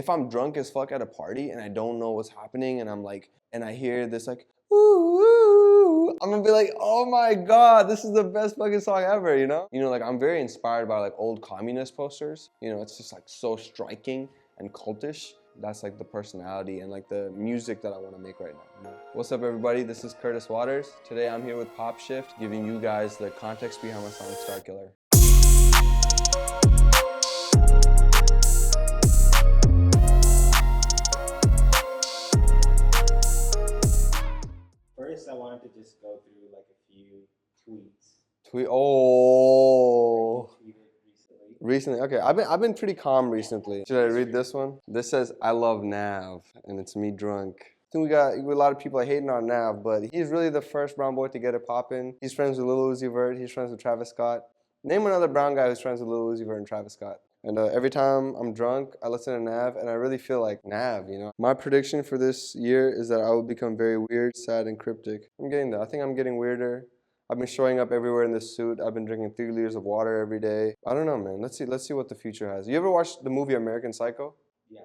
if I'm drunk as fuck at a party and I don't know what's happening and I'm like, and I hear this like, ooh, ooh, I'm gonna be like, oh my God, this is the best fucking song ever, you know? You know, like I'm very inspired by like old communist posters. You know, it's just like so striking and cultish. That's like the personality and like the music that I want to make right now. You know? What's up, everybody? This is Curtis Waters. Today I'm here with PopShift, giving you guys the context behind my song STARKILLER. First, I wanted to just go through like a few tweets. Oh. You tweeted Recently, okay. I've been pretty calm recently. Should I read this one? This says, "I love Nav," and it's me drunk. I think we got a lot of people hating on Nav, but he's really the first brown boy to get it poppin'. He's friends with Lil Uzi Vert. He's friends with Travis Scott. Name another brown guy who's friends with Lil Uzi Vert and Travis Scott. And every time I'm drunk, I listen to Nav, and I really feel like Nav, you know? My prediction for this year is that I will become very weird, sad, and cryptic. I'm getting there. I think I'm getting weirder. I've been showing up everywhere in this suit. I've been drinking 3 liters of water every day. I don't know, man. Let's see what the future has. You ever watched the movie American Psycho? Yeah.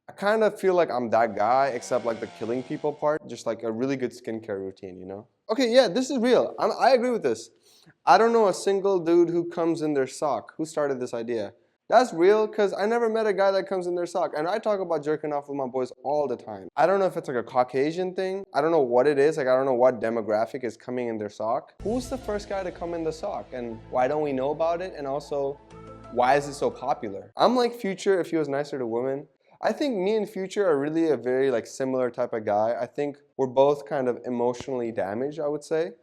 I kind of feel like I'm that guy, except like the killing people part, just like a really good skincare routine, you know? Okay, yeah, this is real. I agree with this. I don't know a single dude who comes in their sock. Who started this idea? That's real, because I never met a guy that comes in their sock. And I talk about jerking off with my boys all the time. I don't know if it's like a Caucasian thing. I don't know what it is. Like, I don't know what demographic is coming in their sock. Who's the first guy to come in the sock? And why don't we know about it? And also, why is it so popular? I'm like Future if he was nicer to women. I think me and Future are really a very like similar type of guy. I think we're both kind of emotionally damaged, I would say.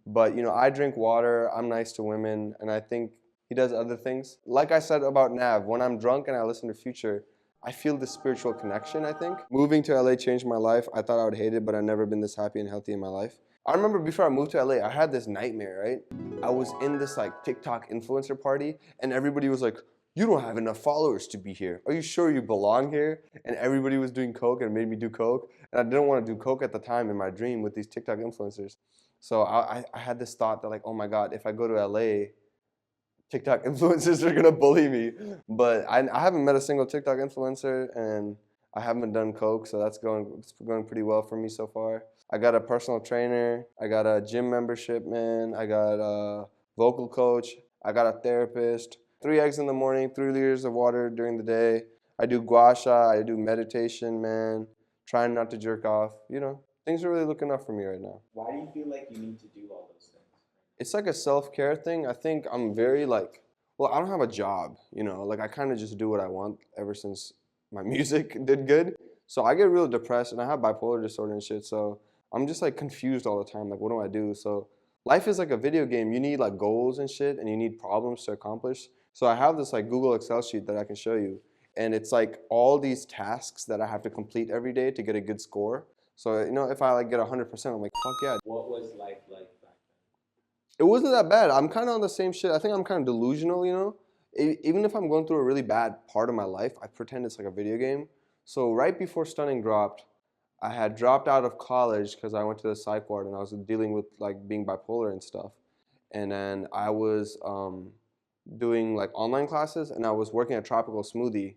But, you know, I drink water, I'm nice to women, and I think he does other things. Like I said about Nav, when I'm drunk and I listen to Future, I feel this spiritual connection, I think. Moving to LA changed my life. I thought I would hate it, but I've never been this happy and healthy in my life. I remember before I moved to LA, I had this nightmare, right? I was in this like TikTok influencer party and everybody was like, "You don't have enough followers to be here. Are you sure you belong here?" And everybody was doing coke and made me do coke. And I didn't want to do coke at the time in my dream with these TikTok influencers. So I had this thought that like, oh my God, if I go to LA, TikTok influencers are gonna bully me. But I haven't met a single TikTok influencer and I haven't done coke, so it's going pretty well for me so far. I got a personal trainer, I got a gym membership, man, I got a vocal coach, I got a therapist, 3 eggs in the morning, 3 liters of water during the day. I do gua sha, I do meditation, man, trying not to jerk off, you know. Things are really looking up for me right now. Why do you feel like you need to do all those things? It's like a self-care thing. I think I'm very like, well, I don't have a job, you know, like I kind of just do what I want ever since my music did good. So I get real depressed and I have bipolar disorder and shit. So I'm just like confused all the time. Like, what do I do? So life is like a video game. You need like goals and shit and you need problems to accomplish. So I have this like Google Excel sheet that I can show you. And it's like all these tasks that I have to complete every day to get a good score. So, you know, if I like get 100%, I'm like, fuck yeah. What was life like back It wasn't that bad. I'm kind of on the same shit. I think I'm kind of delusional, you know? Even if I'm going through a really bad part of my life, I pretend it's like a video game. So right before Stunnin dropped, I had dropped out of college because I went to the psych ward and I was dealing with like being bipolar and stuff. And then I was doing like online classes and I was working at Tropical Smoothie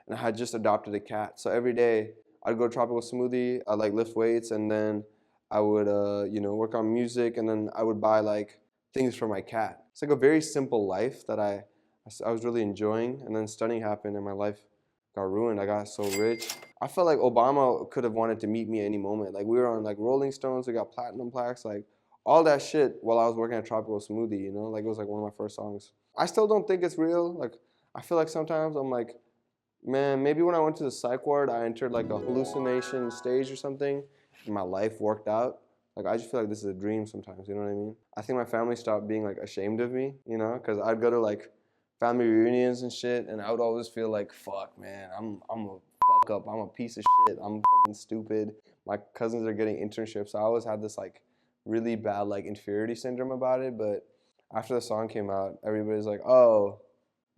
and I had just adopted a cat. So every day I'd go to Tropical Smoothie, I'd like lift weights and then I would, you know, work on music and then I would buy like things for my cat. It's like a very simple life that I was really enjoying, and then Stunning happened and my life got ruined. I got so rich. I felt like Obama could have wanted to meet me at any moment. Like we were on like Rolling Stones, we got platinum plaques, like all that shit while I was working at Tropical Smoothie, you know? Like it was like one of my first songs. I still don't think it's real. Like I feel like sometimes I'm like, man, maybe when I went to the psych ward, I entered like a hallucination stage or something and my life worked out. Like, I just feel like this is a dream sometimes, you know what I mean? I think my family stopped being, like, ashamed of me, you know? Because I'd go to, like, family reunions and shit, and I would always feel like, fuck, man, I'm a fuck up. I'm a piece of shit. I'm fucking stupid. My cousins are getting internships. I always had this, like, really bad, like, inferiority syndrome about it. But after the song came out, everybody's like, oh,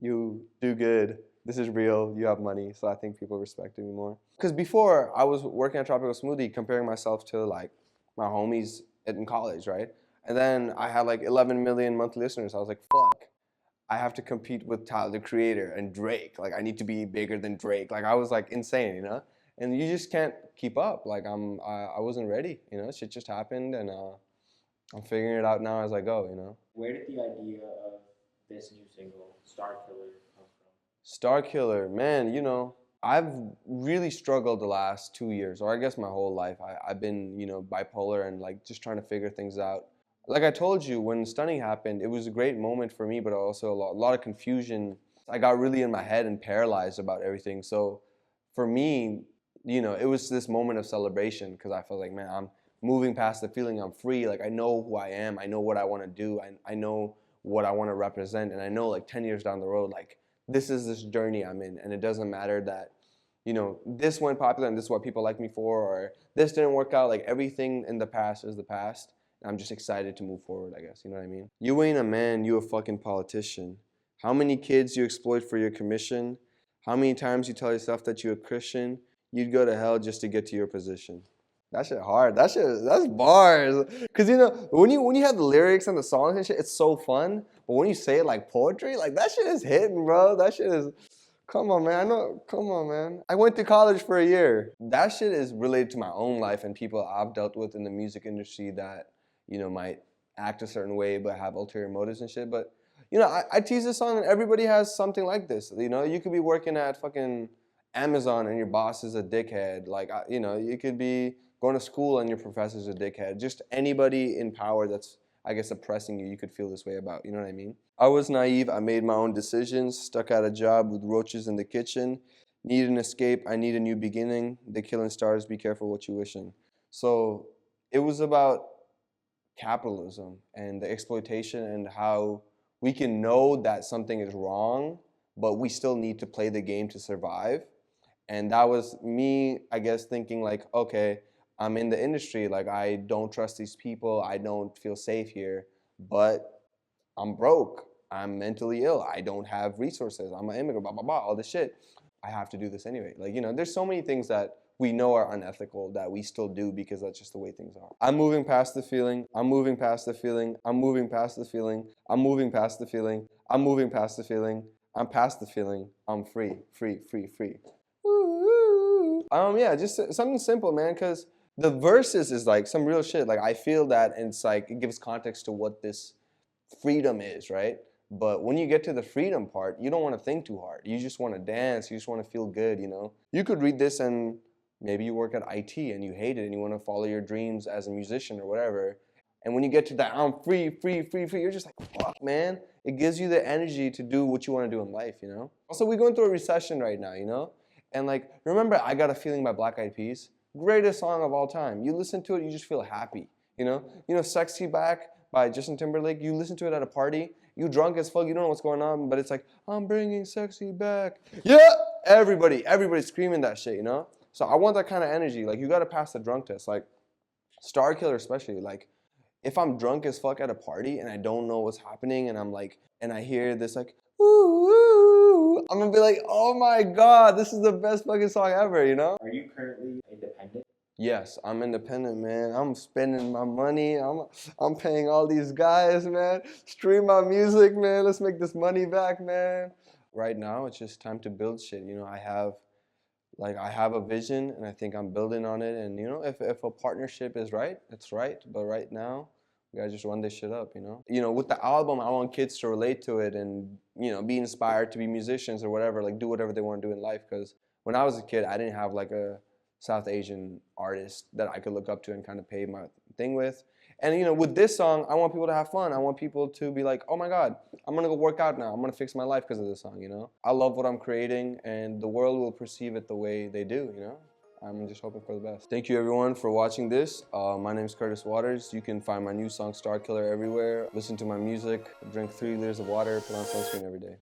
you do good. This is real. You have money. So I think people respected me more. Because before, I was working at Tropical Smoothie, comparing myself to, like, my homies in college, right? And then I had like 11 million monthly listeners. I was like, fuck, I have to compete with Tyler, the Creator, and Drake. Like I need to be bigger than Drake. Like I was like insane, you know. And you just can't keep up. Like I wasn't ready, you know. Shit just happened, and I'm figuring it out now as I go, you know. Where did the idea of this new single, STARKILLER, come from? STARKILLER, man, you know, I've really struggled the last 2 years, or I guess my whole life. I've been, you know, bipolar and like just trying to figure things out. Like I told you, when Stunning happened, it was a great moment for me, but also a lot of confusion. I got really in my head and paralyzed about everything. So for me, you know, it was this moment of celebration because I felt like, man, I'm moving past the feeling I'm free. Like I know who I am. I know what I want to do. I know what I want to represent. And I know like 10 years down the road, like this is this journey I'm in. And it doesn't matter that, you know, this went popular and this is what people like me for, or this didn't work out. Like everything in the past is the past. And I'm just excited to move forward, I guess. You know what I mean? You ain't a man, you a fucking politician. How many kids you exploit for your commission? How many times you tell yourself that you're a Christian? You'd go to hell just to get to your position. That shit hard. That's bars. Cause you know, when you have the lyrics and the songs and shit, it's so fun. But when you say it like poetry, like that shit is hitting, bro. That shit is, come on, man. I know, come on, man. I went to college for a year. That shit is related to my own life and people I've dealt with in the music industry that, you know, might act a certain way but have ulterior motives and shit. But, you know, I tease this song and everybody has something like this. You know, you could be working at fucking Amazon and your boss is a dickhead. Like, you know, you could be going to school and your professor's a dickhead. Just anybody in power that's, I guess, oppressing you, you could feel this way about. You know what I mean? I was naive. I made my own decisions. Stuck at a job with roaches in the kitchen. Need an escape. I need a new beginning. The killing stars. Be careful what you wishing. So it was about capitalism and the exploitation and how we can know that something is wrong, but we still need to play the game to survive. And that was me, I guess, thinking like, okay, I'm in the industry, like I don't trust these people, I don't feel safe here, but I'm broke, I'm mentally ill, I don't have resources, I'm an immigrant, blah, blah, blah, all this shit. I have to do this anyway. Like, you know, there's so many things that we know are unethical that we still do because that's just the way things are. I'm moving past the feeling, I'm moving past the feeling, I'm moving past the feeling, I'm moving past the feeling, I'm moving past the feeling, I'm past the feeling, I'm free, free, free, free. Yeah, just something simple, man, because the verses is like some real shit. Like I feel that, and it's like it gives context to what this freedom is, right? But when you get to the freedom part, you don't want to think too hard. You just want to dance. You just want to feel good, you know? You could read this and maybe you work at IT and you hate it and you want to follow your dreams as a musician or whatever. And when you get to that, I'm free, free, free, free, you're just like, fuck, man. It gives you the energy to do what you want to do in life, you know? Also, we're going through a recession right now, you know? And like, remember I Got a Feeling by Black Eyed Peas? Greatest song of all time. You listen to it, you just feel happy, you know? Sexy Back by Justin Timberlake, you listen to it at a party, you drunk as fuck, you don't know what's going on, but it's like, I'm bringing sexy back. Yeah, everybody's screaming that shit, you know? So I want that kind of energy. Like, you gotta pass the drunk test. Like, STARKILLER especially, like, if I'm drunk as fuck at a party and I don't know what's happening and I'm like, and I hear this like, ooh, ooh, I'm gonna be like, oh my God, this is the best fucking song ever, you know? Are you currently independent? Yes, I'm independent, man. I'm spending my money. I'm paying all these guys, man. Stream my music, man. Let's make this money back, man. Right now, it's just time to build shit. You know, I have a vision, and I think I'm building on it. And you know, if a partnership is right, it's right. But right now, we gotta just run this shit up. You know. With the album, I want kids to relate to it and be inspired to be musicians or whatever. Like do whatever they want to do in life. Because when I was a kid, I didn't have like a South Asian artist that I could look up to and kind of pay my thing with. And with this song, I want people to have fun. I want people to be like, oh my God, I'm gonna go work out now. I'm gonna fix my life because of this song, I love what I'm creating and the world will perceive it the way they do, I'm just hoping for the best. Thank you everyone for watching this. My name is Curtis Waters. You can find my new song, STARKILLER, everywhere. Listen to my music, drink 3 liters of water, put on sunscreen every day.